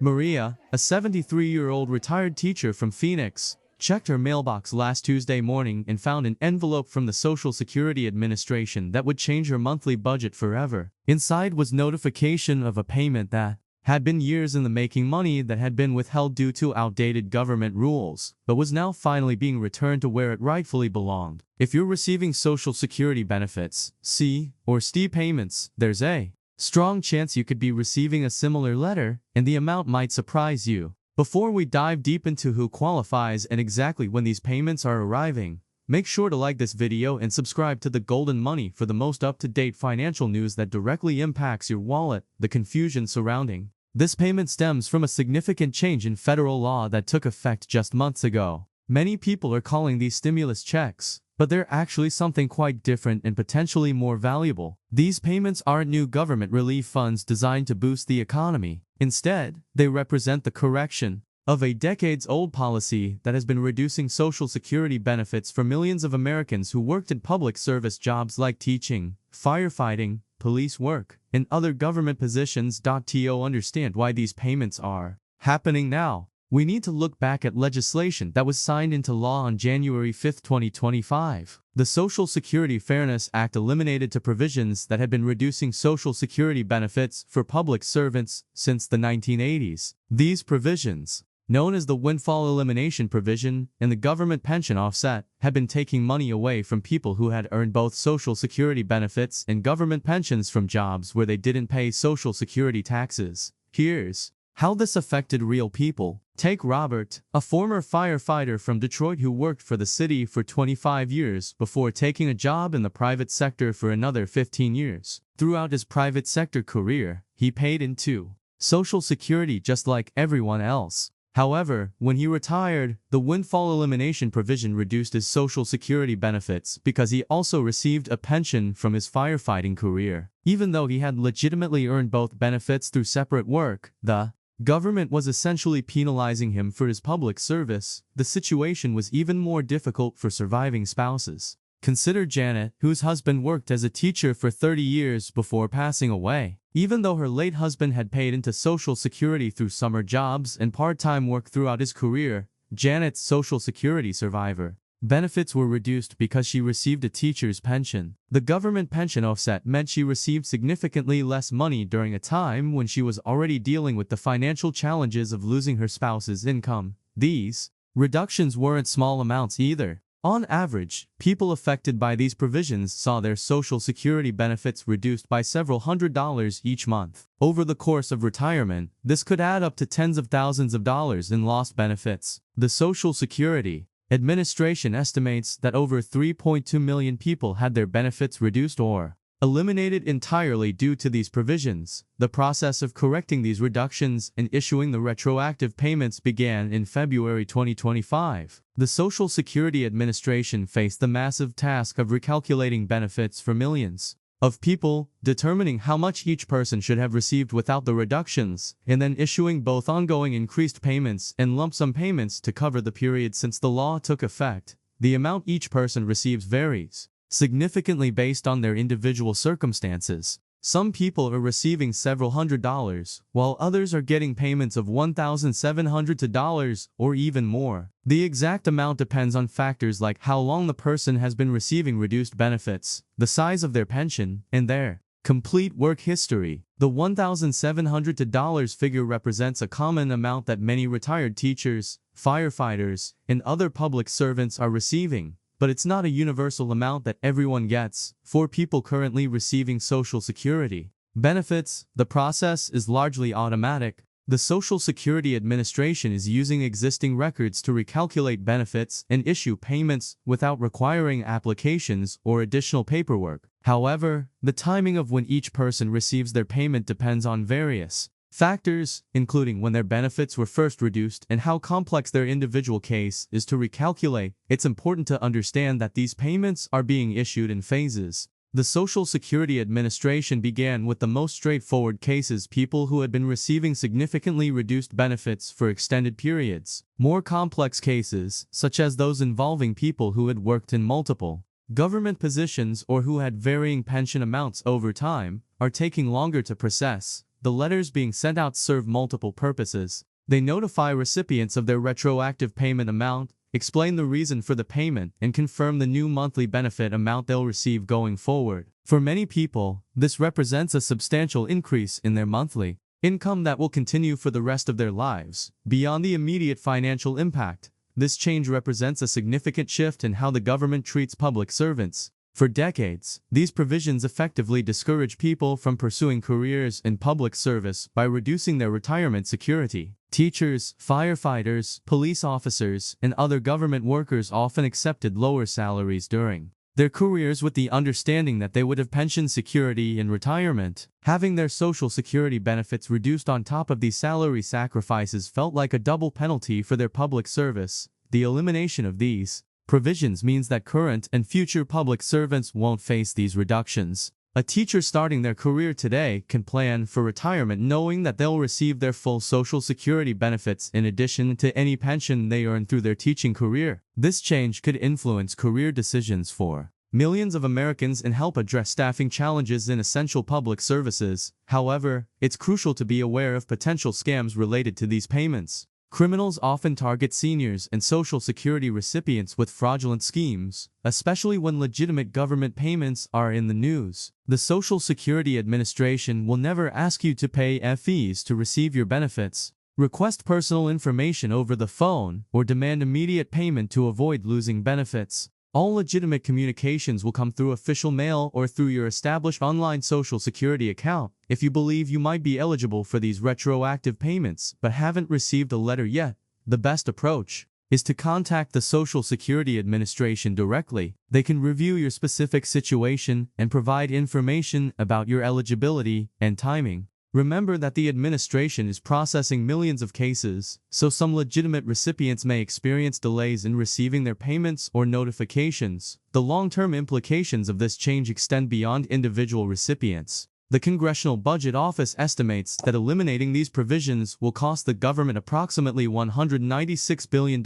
Maria, a 73-year-old retired teacher from Phoenix, checked her mailbox last Tuesday morning and found an envelope from the Social Security Administration that would change her monthly budget forever. Inside was notification of a payment that had been years in the making, money that had been withheld due to outdated government rules, but was now finally being returned to where it rightfully belonged. If you're receiving Social Security benefits, C, or SSDI payments, there's a strong chance you could be receiving a similar letter, and the amount might surprise you. Before we dive deep into who qualifies and exactly when these payments are arriving, make sure to like this video and subscribe to The Golden Money for the most up-to-date financial news that directly impacts your wallet. The confusion surrounding this payment stems from a significant change in federal law that took effect just months ago. Many people are calling these stimulus checks, but they're actually something quite different and potentially more valuable. These payments aren't new government relief funds designed to boost the economy. Instead, they represent the correction of a decades-old policy that has been reducing Social Security benefits for millions of Americans who worked in public service jobs like teaching, firefighting, police work, and other government positions. To understand why these payments are happening now, we need to look back at legislation that was signed into law on January 5, 2025. The Social Security Fairness Act eliminated two provisions that had been reducing Social Security benefits for public servants since the 1980s. These provisions, known as the Windfall Elimination Provision and the Government Pension Offset, had been taking money away from people who had earned both Social Security benefits and government pensions from jobs where they didn't pay Social Security taxes. Here's how this affected real people. Take Robert, a former firefighter from Detroit who worked for the city for 25 years before taking a job in the private sector for another 15 years. Throughout his private sector career, he paid into Social Security just like everyone else. However, when he retired, the Windfall Elimination Provision reduced his Social Security benefits because he also received a pension from his firefighting career. Even though he had legitimately earned both benefits through separate work, the government was essentially penalizing him for his public service. The situation was even more difficult for surviving spouses. Consider Janet, whose husband worked as a teacher for 30 years before passing away. Even though her late husband had paid into Social Security through summer jobs and part-time work throughout his career, Janet's Social Security survivor benefits were reduced because she received a teacher's pension. The government pension offset meant she received significantly less money during a time when she was already dealing with the financial challenges of losing her spouse's income. These reductions weren't small amounts either. On average, people affected by these provisions saw their Social Security benefits reduced by several $100s each month. Over the course of retirement, this could add up to tens of thousands of dollars in lost benefits. The Social Security Administration estimates that over 3.2 million people had their benefits reduced or eliminated entirely due to these provisions. The process of correcting these reductions and issuing the retroactive payments began in February 2025. The Social Security Administration faced the massive task of recalculating benefits for millions of people, determining how much each person should have received without the reductions, and then issuing both ongoing increased payments and lump sum payments to cover the period since the law took effect. The amount each person receives varies significantly based on their individual circumstances. Some people are receiving several $100s, while others are getting payments of $1,700 or even more. The exact amount depends on factors like how long the person has been receiving reduced benefits, the size of their pension, and their complete work history. The $1,700 figure represents a common amount that many retired teachers, firefighters, and other public servants are receiving. But it's not a universal amount that everyone gets. For people currently receiving Social Security benefits, the process is largely automatic. The Social Security Administration is using existing records to recalculate benefits and issue payments without requiring applications or additional paperwork. However, the timing of when each person receives their payment depends on various factors, including when their benefits were first reduced and how complex their individual case is to recalculate. It's important to understand that these payments are being issued in phases. The Social Security Administration began with the most straightforward cases, people who had been receiving significantly reduced benefits for extended periods. More complex cases, such as those involving people who had worked in multiple government positions or who had varying pension amounts over time, are taking longer to process. the letters being sent out serve multiple purposes. They notify recipients of their retroactive payment amount, explain the reason for the payment, and confirm the new monthly benefit amount they'll receive going forward. For many people, this represents a substantial increase in their monthly income that will continue for the rest of their lives. Beyond the immediate financial impact, this change represents a significant shift in how the government treats public servants. For decades, these provisions effectively discourage people from pursuing careers in public service by reducing their retirement security. Teachers, firefighters, police officers, and other government workers often accepted lower salaries during their careers with the understanding that they would have pension security in retirement. Having their social security benefits reduced on top of these salary sacrifices felt like a double penalty for their public service. The elimination of these provisions means that current and future public servants won't face these reductions. A teacher starting their career today can plan for retirement knowing that they'll receive their full Social Security benefits in addition to any pension they earn through their teaching career. This change could influence career decisions for millions of Americans and help address staffing challenges in essential public services. However, it's crucial to be aware of potential scams related to these payments. Criminals often target seniors and Social Security recipients with fraudulent schemes, especially when legitimate government payments are in the news. The Social Security Administration will never ask you to pay fees to receive your benefits, request personal information over the phone, or demand immediate payment to avoid losing benefits. All legitimate communications will come through official mail or through your established online Social Security account. If you believe you might be eligible for these retroactive payments but haven't received a letter yet, the best approach is to contact the Social Security Administration directly. They can review your specific situation and provide information about your eligibility and timing. Remember that the administration is processing millions of cases, so some legitimate recipients may experience delays in receiving their payments or notifications. The long-term implications of this change extend beyond individual recipients. The Congressional Budget Office estimates that eliminating these provisions will cost the government approximately $196 billion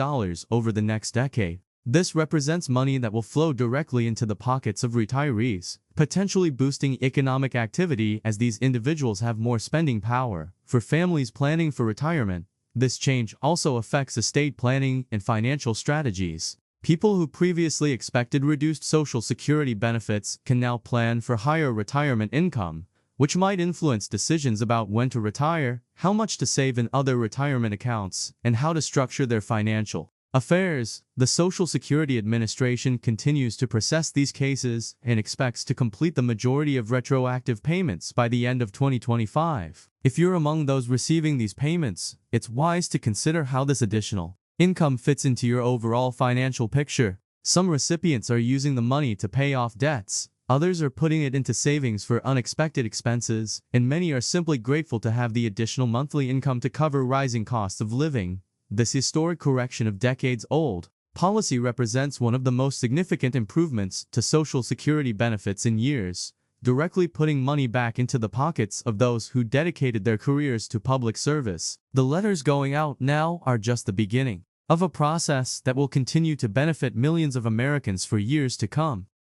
over the next decade. This represents money that will flow directly into the pockets of retirees, potentially boosting economic activity as these individuals have more spending power. For families planning for retirement, this change also affects estate planning and financial strategies. People who previously expected reduced Social Security benefits can now plan for higher retirement income, which might influence decisions about when to retire, how much to save in other retirement accounts, and how to structure their financial affairs. The Social Security Administration continues to process these cases and expects to complete the majority of retroactive payments by the end of 2025. If you're among those receiving these payments, it's wise to consider how this additional income fits into your overall financial picture. Some recipients are using the money to pay off debts, others are putting it into savings for unexpected expenses, and many are simply grateful to have the additional monthly income to cover rising costs of living. This historic correction of decades-old policy represents one of the most significant improvements to Social Security benefits in years, directly putting money back into the pockets of those who dedicated their careers to public service. The letters going out now are just the beginning of a process that will continue to benefit millions of Americans for years to come.